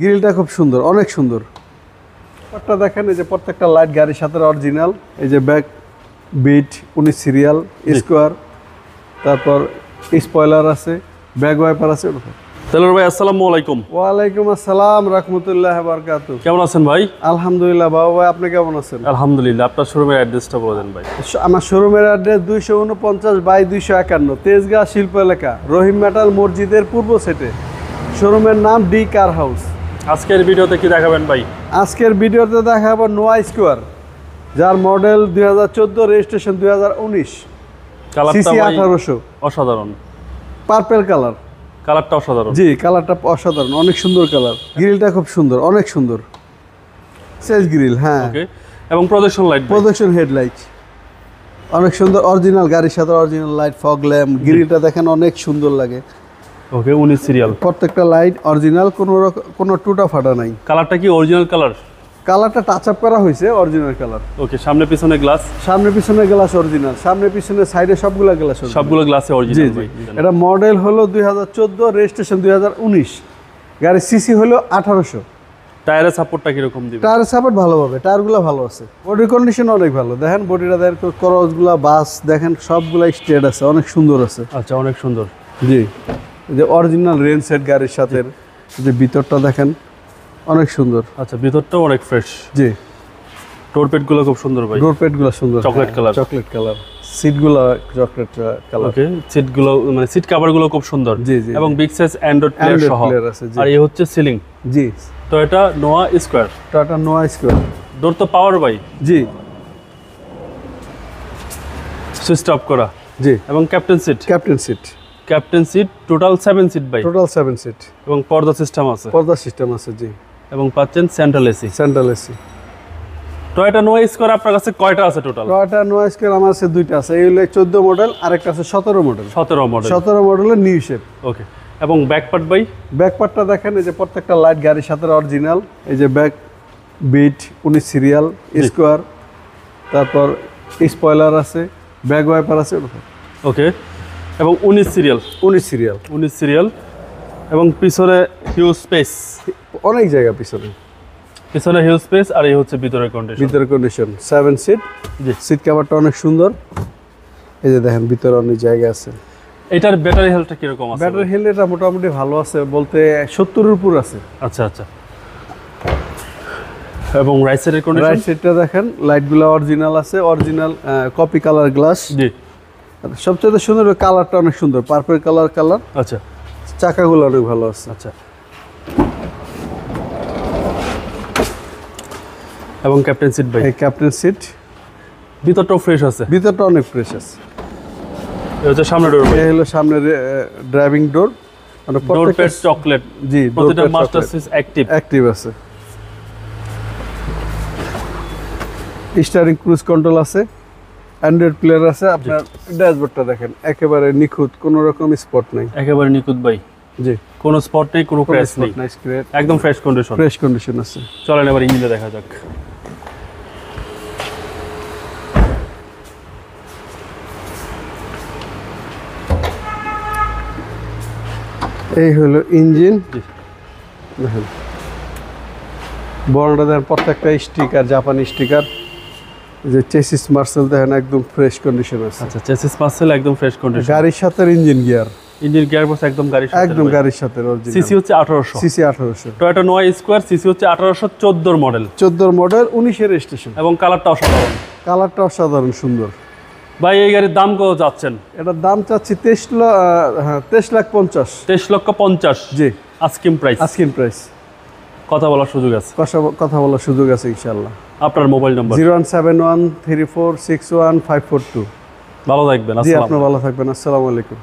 গ্রিলটা খুব সুন্দর, অনেক সুন্দর। ব্যাপারটা দেখেন, এই যে প্রত্যেকটা লাইট গাড়ির সাথে অরিজিনাল। এই যে ব্যাক বিট 19 সিরিয়াল স্কোয়ার, তারপর স্পয়লার আছে, ব্যাক ওয়াইপার আছে। তেলর ভাই আসসালামু আলাইকুম। ওয়ালাইকুম আসসালাম রাহমাতুল্লাহি ওয়া বারাকাতুহু। কেমন আছেন ভাই? আলহামদুলিল্লাহ বাবা ভাই, আপনি কেমন আছেন? আলহামদুলিল্লাহ। আপনার শোরুমের অ্যাড্রেসটা বলে দেন ভাই। আমার শোরুমের অ্যাড্রেস 249/251 তেজগাঁ শিল্প এলাকা, রহিম মেটাল মসজিদের পূর্ব সেটে। শোরুমের নাম ডি কার হাউস। আজকের ভিডিওতে কি দেখাবেন ভাই? আজকের ভিডিওতে দেখাবো নোয়া স্কোয়ার, যার মডেল 2014, রেজিস্ট্রেশন 2019, কালারটা সিসি ভাই 1800, অসাধারণ। Purple colour. কালারটা অসাধারণ। জি, কালারটা অসাধারণ, অনেক সুন্দর কালার। গ্রিলটা খুব সুন্দর, অনেক সুন্দর। সেজ গ্রিল, হ্যাঁ। ওকে। এবং প্রজেকশন লাইট, প্রজেকশন হেডলাইট অনেক সুন্দর, অরিজিনাল গাড়ির সাথে অরিজিনাল লাইট, ফগ ল্যাম্প। গ্রিলটা দেখেন অনেক সুন্দর লাগে। ওকে, 19 সিরিয়াল। প্রত্যেকটা লাইট অরিজিনাল, কোনো টুটা ফাটা নাই। কালারটা কি অরিজিনাল কালার? কালারটা টাচ আপ করা হয়েছে, অরিজিনাল কালার। ওকে, সামনে পিছনে গ্লাস। সামনে পিছনে গ্লাস অরিজিনাল, সামনে পিছনে সাইডে সবগুলা গ্লাস। সবগুলো গ্লাসে জি অরিজিনাল জি। ভাই। এটা মডেল হলো 2014, রেজিস্ট্রেশন 2019, গাড়ির সিসি হলো 1800। টায়ারের সাপোর্টটা কি রকম দিবে? টায়ার সাপোর্ট ভালো পাবে, টায়ারগুলো ভালো আছে, বডি কন্ডিশন অনেক ভালো। দেখেন বডিটা দেখেন, ক্রসগুলা বাস দেখেন সবগুলা স্ট্রেট আছে, অনেক সুন্দর আছে। আচ্ছা, অনেক সুন্দর। জি, এই যে অরিজিনাল রেন সেট গাড়ির সাথে। যে ভিতরটা দেখেন অনেক সুন্দর। আচ্ছা, ভিতরটাও অনেক ফ্রেশ। জি, ডোর প্যাডগুলো খুব সুন্দর ভাই। ডোর প্যাডগুলো সুন্দর, চকলেট কালার। Chocolate colour. সিটগুলো চকলেট কালার। ওকে, সিটগুলো মানে সিট কভারগুলো খুব সুন্দর। জি জি। এবং বিগ সাইজ অ্যান্ড্রয়েড প্লেয়ার সহ। আছে, জি। আর এই হচ্ছে সিলিং। জি, তো এটা Noah square. Tata Noah square. Door তো পাওয়ার ভাই। জি সুইচ অফ করা। জি। এবং captain seat. Captain seat total 7 seat ভাই। Total 7 seat. এবং পর্দা সিস্টেম আছে। পর্দা সিস্টেম আছে, জি। এবং পাচ্ছেন central AC. Central AC. Toyota নোয়া স্কোয়ার আপনার কাছে কয়টা আছে টোটাল? টয়োটা নোয়া স্কোয়ার আমার কাছে দুইটা আছে। এই হলো 14 মডেল, আরেকটা আছে 17 মডেল। 17 মডেল। 17 মডেলের নিউ শেপ। ওকে। এবং ব্যাক পার্ট ভাই? ব্যাক পার্টটা দেখেন, এই যে প্রত্যেকটা লাইট গাড়ির সাথে অরিজিনাল। এই যে ব্যাক বিট 19 সিরিয়াল স্কোয়ার, তারপর স্পয়লার আছে, ব্যাক ওয়াইপার আছে। ওকে। এবং 19 সিরিয়াল। 19 সিরিয়াল। এবং পিছনে হিউজ স্পেস। অনেক জায়গা পিছনে। পিছনে হিউজ স্পেস। আর এই হচ্ছে ভিতরের কন্ডিশন। ভিতরের কন্ডিশন 7 সিট। জি। সিট কভারটা অনেক সুন্দর। এই যে দেখেন ভিতরে অনেক জায়গা আছে। এটার ব্যাটারি হেলথটা কিরকম আছে? ব্যাটারি হেলথ এটা মোটামুটি ভালো আছে, বলতে 70 এর উপর আছে। আচ্ছা আচ্ছা। এবং রাইট সাইডের কন্ডিশন? রাইট সাইডটা দেখেন, লাইটগুলো অরিজিনাল আছে, অরিজিনাল কপি কালার গ্লাস। জি। সবচেয়ে সুন্দর কালারটা অনেক সুন্দর, পার্পল কালার। আচ্ছা। চাকাগুলো অনেক ভালো আছে। আচ্ছা। এবং ক্যাপ্টেন সিট ভাই? এই ক্যাপ্টেন সিট। ভিতরটাও ফ্রেশ আছে। ভিতরটা অনেক ফ্রেশ আছে। এই হচ্ছে সামনের ডোর ভাই। এই হলো সামনের ড্রাইভিং ডোর। মানে ডোর প্যাড চকলেট। জি, প্রতিটা মাস্টার সুইচ অ্যাক্টিভ আছে। স্টিয়ারিং ক্রুজ কন্ট্রোল আছে, অ্যান্ড্রয়েড প্লেয়ার আছে। আপনার ড্যাশবোর্ডটা দেখেন একেবারে নিখুঁত, কোনো রকম স্পট নাই। একেবারে নিখুঁত ভাই। জি, কোনো স্পট নেই, কোনো ক্র্যাশ নেই। একদম ফ্রেশ কন্ডিশন। ফ্রেশ কন্ডিশন আছে। চলেন এবার ইঞ্জিনে দেখা যাক। এই হলো ইঞ্জিন। দেখেন বর্ণটা দেখেন, প্রত্যেকটা স্টিকার জাপানি স্টিকার। যে চেসিস মার্সেল দেখেন একদম ফ্রেশ কন্ডিশন আছে। আচ্ছা, চেসিস মার্সেল একদম ফ্রেশ কন্ডিশন। গাড়ির সাথে ইঞ্জিন গিয়ার বক্স একদম গাড়ির সাথে। একদম গাড়ির সাথে অরিজিনাল। সিসি হচ্ছে 1800। সিসি 1800। টয়োটা নোয়া স্কোয়ার সিসি হচ্ছে 1814 মডেল। 14 মডেল, 19 এর রেজিস্ট্রেশন। এবং কালারটা অসাধারণ। কালারটা অসাধারণ সুন্দর ভাই এই গাড়ির দাম কত যাচ্ছেন? এটার দাম চাচ্ছি 23,50,000। 23,50,000। জি, আস্কিং প্রাইস। Asking price. কথা বলার সুযোগ আছে। কথা বলার সুযোগ আছে ইনশাআল্লাহ। আপনার মোবাইল নাম্বার? 01713461 542। ভালো থাকবেন। জি, আপনি ভালো থাকবেন। আসসালামু আলাইকুম।